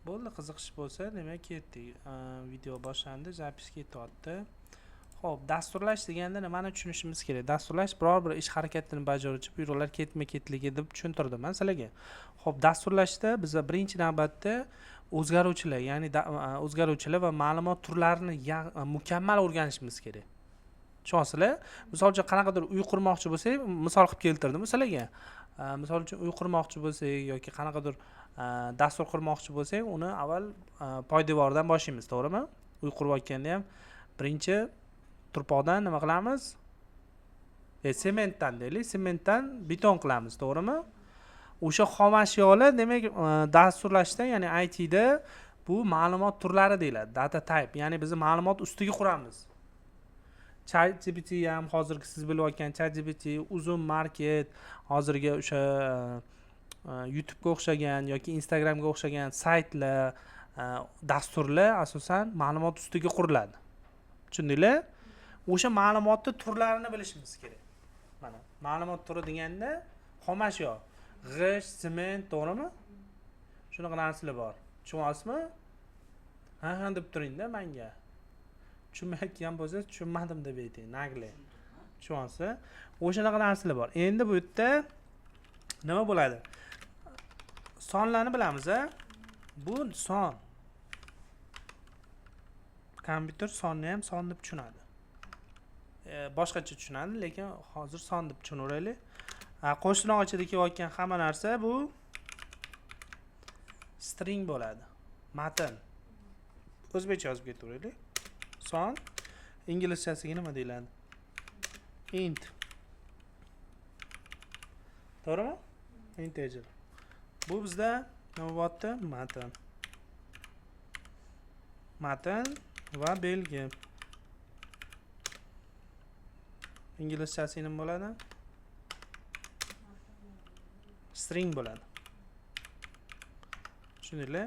Bo'ldi, qiziqish bo'lsa, demak ketdik. Video boshlandi, zapis ketyapti. Xo'p, dasturlash deganda nimani tushunishimiz kerak? Dasturlash biror bir ish harakatini bajaruvchi buyruqlar ketma-ketligi deb tushuntirdim men sizlarga. Xo'p, dasturlashda biz birinchi navbatda o'zgaruvchilar, ya'ni o'zgaruvchilar va ma'lumot turlarini mukammal o'rganishimiz kerak. Tushunsizlar? Misol uchun qanaqadir uy qurmoqchi bo'lsak, misol qilib keltirdim sizlarga. Misol uchun uy qurmoqchi bo'lsak yoki qanaqadir dastur qurmoqchi bo'lsak, uni avval poydevordan boshlaymiz, to'g'rimi? Uy qurayotganda ham birinchi turpoqdan nima qilamiz? Sementdan deylik, sementdan beton qilamiz, to'g'rimi? O'sha xom ashyolar, demak, dasturlashda, ya'ni IT da bu ma'lumot turlari deyiladi, data type, ya'ni biz ma'lumot ustiga quramiz. ChatGPT ham hozirgi siz bilayotgan ChatGPT, uzun market, hozirgi o'sha YouTube ga o'xshagan yoki Instagram ga o'xshagan saytlar, dasturlar asosan ma'lumot ustiga quriladi. Tushundinglar? O'sha ma'lumotning turlarini bilishimiz kerak. Mana, ma'lumot turi deganda xom ashyo, g'isht, sement, to'g'rimi? Shunaqa narsalar bor. Tushunyapsizmi? Ha deb turingda menga. Tushunmayotgan bo'lsa, tushunmadim deb ayting, nagli. Tushunyapsiz? O'shanaqa narsalar bor. Endi bu yerda nima bo'ladi? Sonlarni bilamiz, a? Bu son. Kompyuter sonni ham son deb tushunadi. Boshqacha tushunadi, lekin hozir son deb tushunaveraylik. Qo'shtirnoq ichida kelayotgan hamma narsa bu string bo'ladi. Matn. O'zbekcha yozib ketaveraylik. Son inglizchasiga nima deyiladi? Int. To'g'rimi? Integer. Bu bizda nima bo'lyapti? Matn. Matn va belgi. Inglizchasi nima bo'ladi? String bo'ladi. Tushundinglar?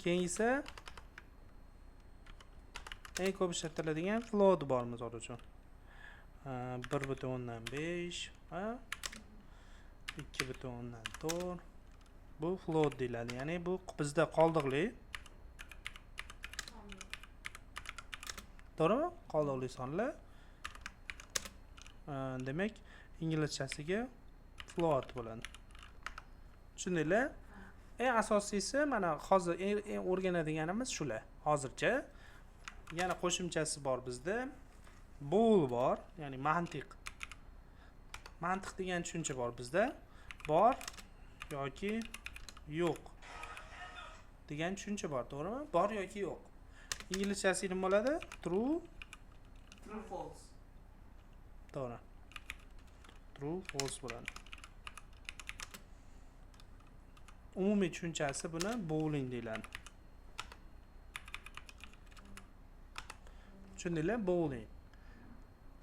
Keyingisi eng ko'p ishlatiladigan float bor misol uchun. 1.5 va 2.4. Bu float deyiladi. Ya'ni bu bizda qoldiqli. To'g'rimi? Qoldiqli sonlar. Demak, inglizchasiga float bo'ladi. Tushundinglar? Eng asosiysi mana hozir o'rganadiganimiz shular. Hozircha yana qo'shimchasi bor bizda. Bool bor, ya'ni mantiq. Mantiq degan tushuncha bor bizda. Bor yoki yo'q degan tushuncha bor, to'g'rimi? Bor yoki yo'q. Inglizchasi nima bo'ladi? True, false. To'g'ri. True, false bo'ladi. Umumiy tushunchasi buni booling deyiladi. Tushundinglar? Booling.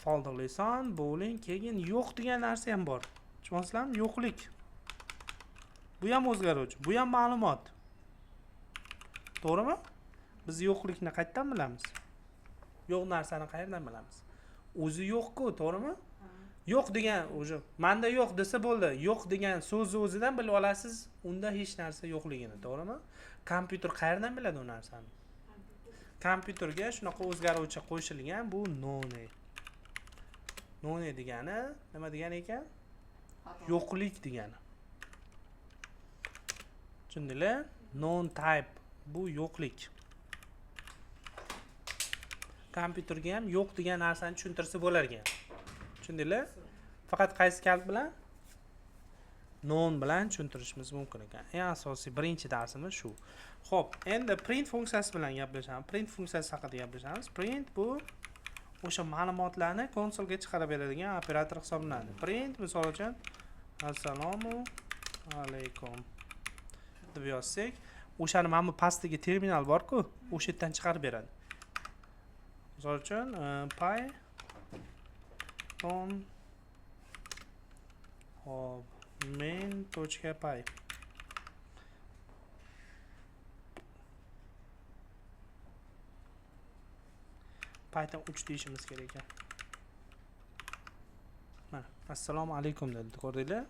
Qoldiqli son, booling, keyin yo'q degan narsa ham bor. Tushunyapsizlarmi? Yo'qlik. Bu ham o'zgaruvchi, bu ham ma'lumot. To'g'rimi? Biz yo'qlikni qayerdan bilamiz? Yo'q narsani qayerdan bilamiz? O'zi yo'q-ku, to'g'rimi? Yo'q degan o'zi menda yo'q desa bo'ldi. Yo'q degan so'zni o'zidan bilib olasiz, unda hech narsa yo'qligini, to'g'rimi? Kompyuter qayerdan biladi u narsani? Kompyuterga shunaqa o'zgaruvchi qo'shilgan bu none. None degani nima degani ekan? Yo'qlik degani. Tushundinglar? Non type bu yo'qlik. Kompyuterga ham yo'q degan narsani tushuntirsa bo'lar ekan. Tushundinglar? Faqat qaysi kalt bilan? Non bilan tushuntirishimiz mumkin ekan. Eng asosiy birinchi darsimiz shu. Xo'p, endi print funksiyasi bilan gaplashamiz. Print funksiyasi haqida gaplashamiz. Print bu o'sha ma'lumotlarni konsolga chiqarib beradigan operator hisoblanadi. Print misol uchun assalomu alaykum deb yozsak, o'shani mana bu pastdagi terminal bor-ku, o'sha yerdan chiqarib beradi. Misol uchun python hop main.py Python 3 deyishimiz kerak ekan. Mana, assalomu alaykum dedi, ko'rdinglar?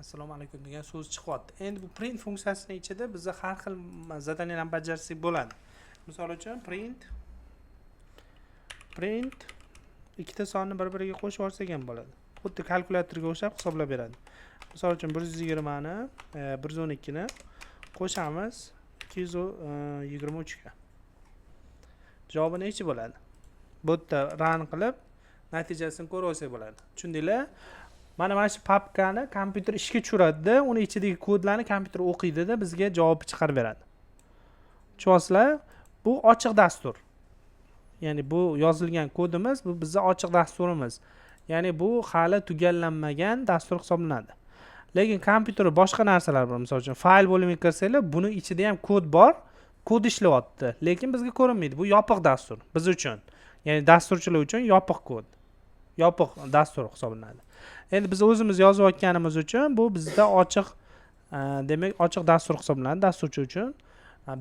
assalomu alaykum degan so'z chiqyapti. Endi bu print funksiyasining ichida bizga har xil zadaniyalarni bajarsak bo'ladi. Misol uchun print ikkita sonni bir-biriga qo'shib yuborsak ham bo'ladi. Xuddi kalkulyatorga o'xshab hisoblab beradi. Misol uchun 120 ni 112 ni qo'shamiz 223 ga. Javobi nechi bo'ladi? Bu yerda run qilib natijasini ko'rib olsak bo'ladi. Tushundinglar? Mana shu papkani kompyuter ishga tushiradi-da, uni ichidagi kodlarni kompyuter o'qiydi-da, bizga javob chiqarib beradi. Tushunyapsizlar? Bu ochiq dastur. Ya'ni bu yozilgan kodimiz, bu bizning ochiq dasturimiz. Ya'ni bu hali tugallanmagan dastur hisoblanadi. Lekin kompyuterda boshqa narsalar bor. Misol uchun fayl bo'limiga kirsanglar, buni ichida ham kod bor. Kod ishlayapti, lekin bizga ko'rinmaydi. Bu yopiq dastur biz uchun. Ya'ni dasturchilar uchun yopiq kod. Yopiq dastur hisoblanadi. Endi biz o'zimiz yozayotganimiz uchun bu bizda ochiq, demak ochiq dastur hisoblanadi dasturchi uchun.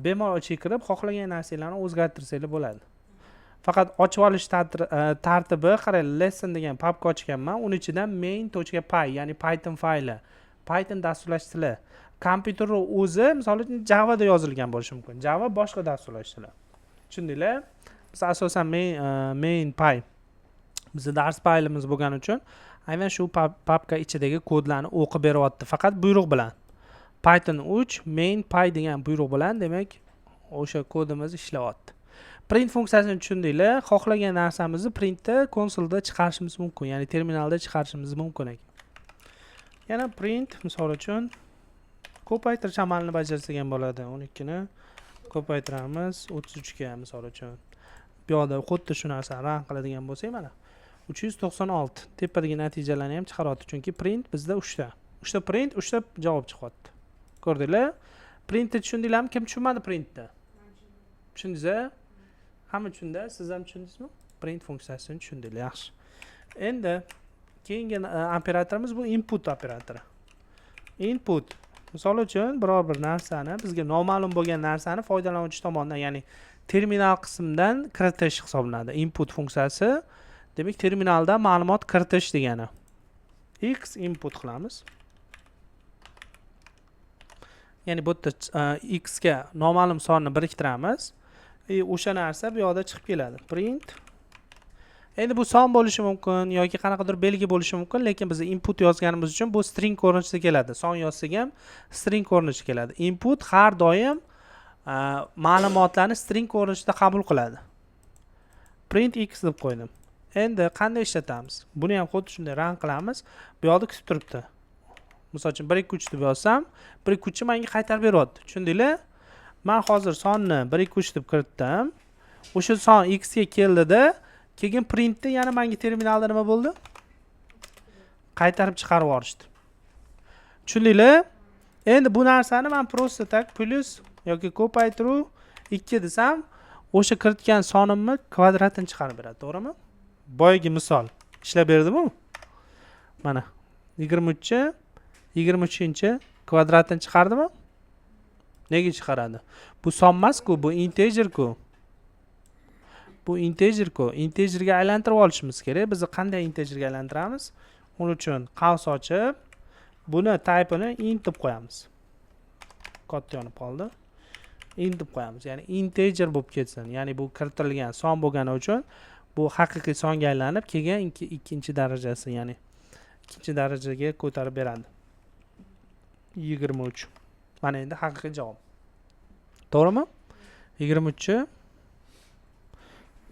Bemalol ichiga kirib, xohlagan narsalarni o'zgartirsanglar bo'ladi. Faqat ochib olish tartibi, qarang, lesson degan papka ochganman, uning ichidan main.py, ya'ni Python fayli, Python dasturlash tili. Kompyuter o'zi, misol uchun Java da yozilgan bo'lishi mumkin. Java boshqa dasturlash tili. Tushundinglar? Biz asosan main.py bizning dars faylimiz bo'lgani uchun aynan shu papka ichidagi kodlarni o'qib beryapti, faqat buyruq bilan. Python 3 main.py degan buyruq bilan, demak, o'sha kodimiz ishlayapti. Print funksiyasini tushundinglar? Xohlagan narsamizni printda, konsolda chiqarishimiz mumkin, ya'ni terminalda chiqarishimiz mumkin ekan. Yana print, misol uchun ko'paytirish amalini bajarsak ham bo'ladi. 12 ni ko'paytiramiz 33 ga, misol uchun. Bu yerda xuddi shu narsani run qiladigan bo'lsak, mana 396 tepadagi natijalarni ham chiqaryapti, chunki print bizda 3 ta. 3 ta print, 3 ta javob chiqyapti. Ko'rdinglar? Printni tushundinglarmi? Kim tushunmadi printni? Tushundingizmi? Hamma tushundi? Siz ham tushundingizmi? Print funksiyasini tushundinglar, yaxshi. Endi keyingi operatorimiz bu input operatori. Input, misol uchun biror bir narsani, bizga noma'lum bo'lgan narsani foydalanuvchi tomonidan, ya'ni terminal qismidan kiritish hisoblanadi. Input funksiyasi, demak terminalda ma'lumot kiritish degani. X input qilamiz. Ya'ni bu yerda x ga noma'lum sonni biriktiramiz. O'sha narsa bu yoqda chiqib keladi. Print. Endi bu son bo'lishi mumkin yoki qanaqadir belgi bo'lishi mumkin, lekin biz input yozganimiz uchun bu string ko'rinishida keladi. Son yozsak ham string ko'rinishida keladi. Input har doim ma'lumotlarni string ko'rinishida qabul qiladi. Print x deb qo'ydim. Endi qanday ishlatamiz? Buni ham xuddi shunday run qilamiz. Bu yoqda kutib turibdi. Misol uchun 123 deb yozsam, 123 menga qaytarib beryapti. Tushundinglar? Men hozir sonni 123 deb kiritdim. O'sha son x ga keldida, keyin printda yana menga terminalda nima bo'ldi? Qaytarib chiqarib yuborishdi. Tushundinglar? Endi bu narsani men prosta tak plus yoki ko'paytiruv 2 desam, o'sha kiritgan sonimni kvadratini chiqarib beradi, to'g'rimi? Boyagi misol ishlab berdimi? Mana 23 kvadratini chiqardimi? Nega chiqaradi? Bu son emas-ku, bu integer-ku. Bu integer-ku. Integerga aylantirib olishimiz kerak. Biz qanday integerga aylantiramiz? Uning uchun qavs ochib, buni type-ini int deb qo'yamiz. Katta yonib qoldi. Int deb qo'yamiz. Ya'ni integer bo'lib ketsin. Ya'ni bu kiritilgan son bo'lgani uchun bu haqiqiy songa aylanib, keyin ikkinchi darajasi, ya'ni ikkinchi darajaga ko'tarib beradi. 23. Mana endi haqiqiy javob. To'g'rimi? 23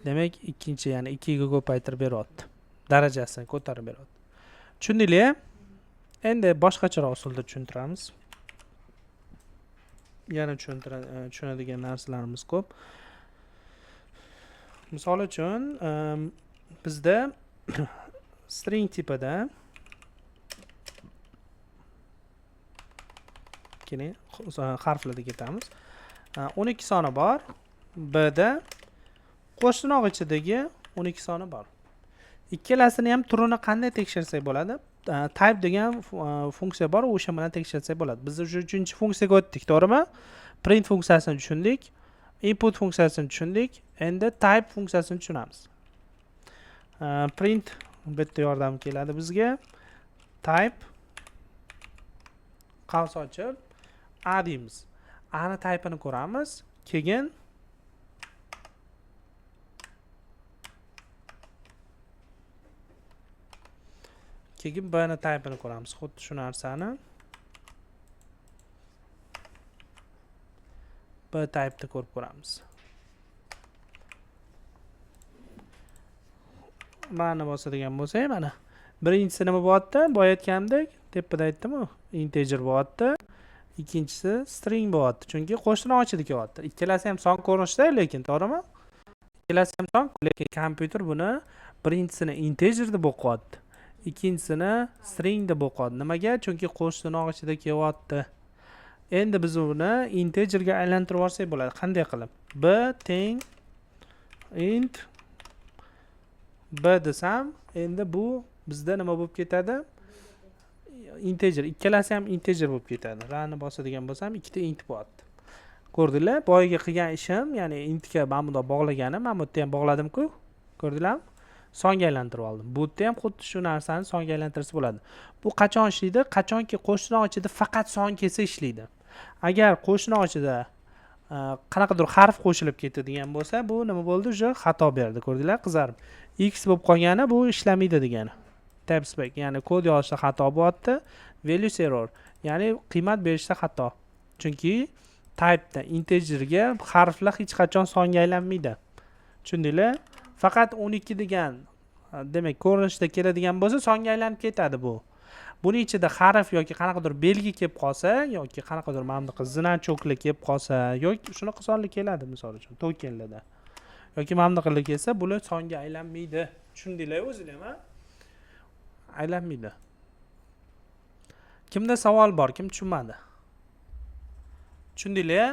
demak ikkinchi, ya'ni 2 ga ko'paytirib beryapti. Darajasini ko'tarib beryapti. Tushundinglar? Endi boshqacharoq usulda tushuntiramiz. Yana tushunadigan narsalarimiz ko'p. Misol uchun, bizda string tipida keyin harflarga ketamiz. 12 soni bor. B da qo'shtirnoq ichidagi 12 soni bor. Ikkalasini ham turini qanday tekshirsak bo'ladi? Type degan funksiya bor, o'sha bilan tekshirsak bo'ladi. Biz uchinchi funksiyaga o'tdik, to'g'rimi? Print funksiyasini tushundik, input funksiyasini tushundik, endi type funksiyasini tushunamiz. Print bitta yordam keladi bizga. Type qavs ochib a deymiz. A ni typeini ko'ramiz. Keyin B ni typeini ko'ramiz. Xuddi shu narsani B type'ni ko'rib ko'ramiz. Mana bosadigan bo'lsak, mana birinchisi nima bo'lyapti? Boya aytgandek, tepada aytdim-ku, integer bo'lyapti. Ikkinchisi string bo'lyapti, chunki qo'shni ochida kelyapti. Ikkalasi ham son ko'rinishda, lekin to'g'rimi? Ikkalasi ham son, lekin kompyuter buni birinchisini integer deb o'qiyapti, ikkinchisini string deb o'qiyapti. Nimaga? Chunki qo'shni ichida kelyapti. Endi biz uni integerga aylantirib olsak bo'ladi. Qanday qilib? B teng int B desam, endi bu bizda nima bo'lib ketadi? Integer. Ikkalasi ham integer bo'lib ketadi. Rani bosadigan bo'lsam, ikkita int bo'lyapti. Ko'rdinglar? Boyaga qilgan ishim, ya'ni intga men bunda bog'laganim, men bu yerda ham bog'ladim-ku. Ko'rdinglarmi? Songa aylantirib oldim. Bu yerda ham xuddi shu narsani songa aylantirsa bo'ladi. Bu qachon ishlaydi? Qachonki qo'shni ichida faqat son kelsa ishlaydi. Agar qo'shni ichida qanaqadir harf qo'shilib ketadigan bo'lsa, bu nima bo'ldi? O'sha xato berdi. Ko'rdinglar? Qizarib. X bo'lib qolgani bu ishlamaydi degani. Typespack, ya'ni kod yozishda xato bo'lyapti. Values error, ya'ni qiymat berishda xato. Chunki type'da integerga harflar hech qachon songa aylanmaydi. Tushundinglar? Faqat 12 degan, demak, ko'rinishda keladigan bo'lsa, songa aylanib ketadi bu. Buning ichida harf yoki qanaqadir belgi kelib qolsa, yoki qanaqadir mana bunaqa значокlar kelib qolsa, yoki shunaqa sonli keladi, misol uchun, tokenlarda. Yoki mana bunaqa kelsa, bular songa aylanmaydi. Tushundinglar o'zinglar, ha? Aylanmaydi. Kimda savol bor, kim tushunmadi? Tushundinglar?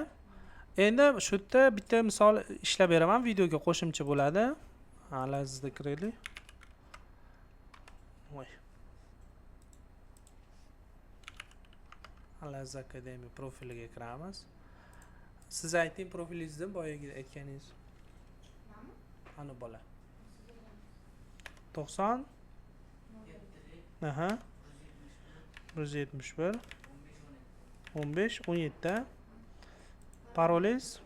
Endi shu yerda bitta misol ishlab beraman, videoga qo'shimcha bo'ladi. Lazizda kiraylik. Voy. Laziz Akademiya profiliga kiramiz. Siz ayting profilingizni, boyaga aytganingiz. Ana bola. 90 Aha. 171 15 17 Parolingiz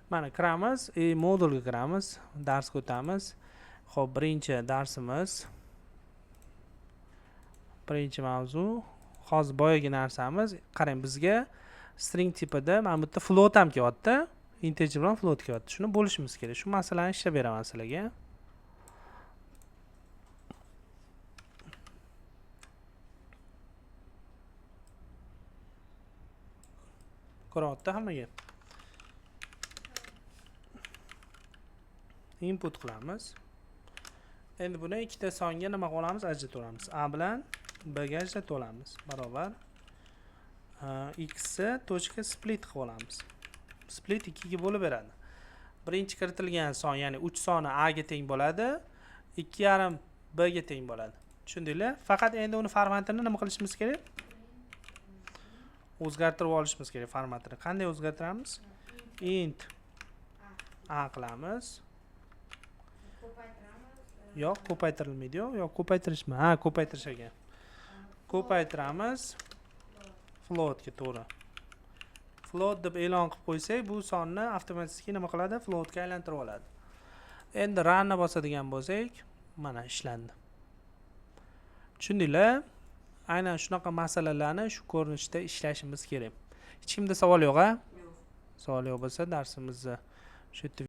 mana kiramiz, modulga kiramiz, darsga o'tamiz. Xo'p, birinchi darsimiz, birinchi mavzu, hozir boyagi narsamiz. Qarang, bizga string tipida mana bu yerda float ham kelyapti, integer bilan float kelyapti. Shuni bo'lishimiz kerak. Shu masalani ishlab beraman sizlarga. Ko'ryapti hammaga. Input qilamiz. Endi buni ikkita songa nima qilamiz? Ajratib olamiz. A bilan B ga ajratib olamiz. Barobar x tochka split qilib olamiz. Split 2 ga bo'lib beradi. Birinchi kiritilgan son, ya'ni 3 soni A ga teng bo'ladi, 2,5 B ga teng bo'ladi. Tushundinglar? Faqat endi uni formatini nima qilishimiz kerak? O'zgartirib olishimiz kerak formatini. Qanday o'zgartiramiz? Int A qilamiz. Yo'q, ko'paytirilmaydi. Yo'q, ko'paytirishmi? Ha, ko'paytirish ekan. Ko'paytiramiz. Float ga to'g'ri. Float deb e'lon qilib qo'ysak, bu sonni avtomatik nima qiladi? Float ga aylantirib oladi. Endi run ni bosadigan bo'lsak, mana ishlandi. Tushundinglar? Aynan shunaqa masalalarni shu ko'rinishda ishlashimiz kerak. Hech kimda savol yo'q-a? Savol yo'q bo'lsa, darsimizni shu yerda